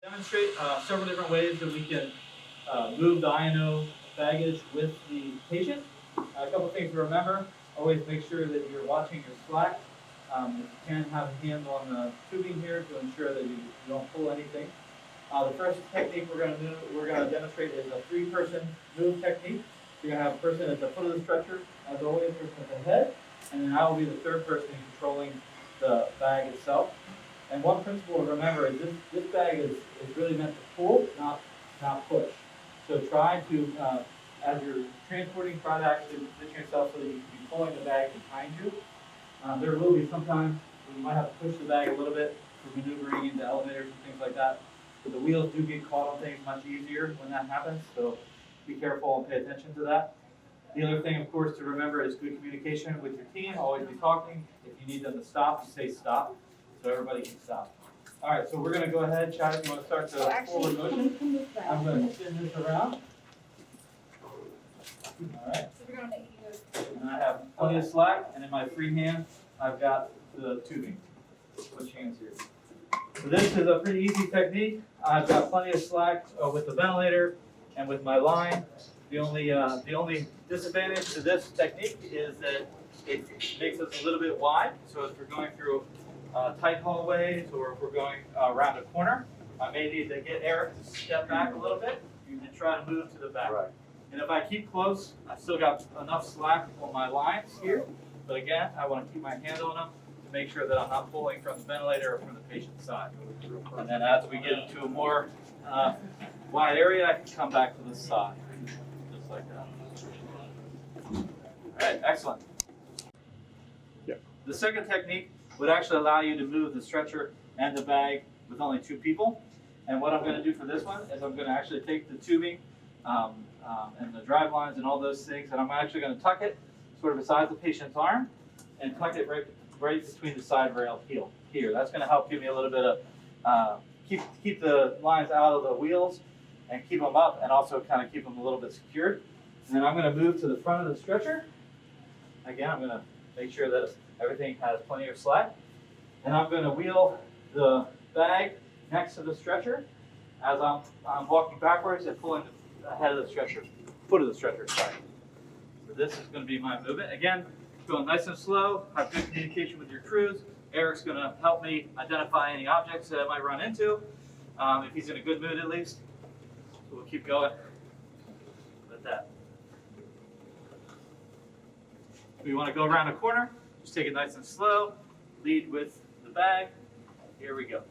Demonstrate several different ways that we can move the iNO baggage with the patient. A couple things to remember: always make sure that you're watching your slack. If you can, have a hand on the tubing here to ensure that you don't pull anything. The first technique we're going to demonstrate is a three-person move technique. You're going to have a person at the foot of the stretcher, as always, person at the head, and then I will be the third person controlling the bag itself. And one principle to remember is this bag is really meant to pull, not push. So try to, as you're transporting, try to actually position yourself so that you can be pulling the bag behind you. There will be sometimes when you might have to push the bag a little bit for maneuvering into elevators and things like that. But the wheels do get caught on things much easier when that happens, so be careful and pay attention to that. The other thing, of course, to remember is good communication with your team. Always be talking. If you need them to stop, you say stop, so everybody can stop. All right, so we're going to go ahead. Chad, if you want to start the forward motion. I'm going to spin this around. All right. And I have plenty of slack, and in my free hand, I've got the tubing. Switch hands here. So this is a pretty easy technique. I've got plenty of slack with the ventilator and with my line. The only disadvantage to this technique is that it makes us a little bit wide. So if we're going through tight hallways or if we're going around a corner, I may need to get Eric to step back a little bit and try to move to the back. Right. And if I keep close, I've still got enough slack on my lines here. But again, I want to keep my hand on them to make sure that I'm not pulling from the ventilator or from the patient's side. And then as we get into a more wide area, I can come back to the side, just like that. All right, excellent. Yeah. The second technique would actually allow you to move the stretcher and the bag with only two people. And what I'm going to do for this one is I'm going to actually take the tubing and the drive lines and all those things, and I'm actually going to tuck it sort of beside the patient's arm and tuck it right between the side rail heel here. That's going to help give me a little bit of keep the lines out of the wheels and keep them up, and also kind of keep them a little bit secured. And then I'm going to move to the front of the stretcher. Again, I'm going to make sure that everything has plenty of slack. And I'm going to wheel the bag next to the stretcher as I'm walking backwards and pulling the head of the stretcher, foot of the stretcher, sorry. So this is going to be my movement. Again, going nice and slow, have good communication with your crews. Eric's going to help me identify any objects that I might run into, if he's in a good mood at least. So we'll keep going with that. If we want to go around a corner, just take it nice and slow, lead with the bag. Here we go.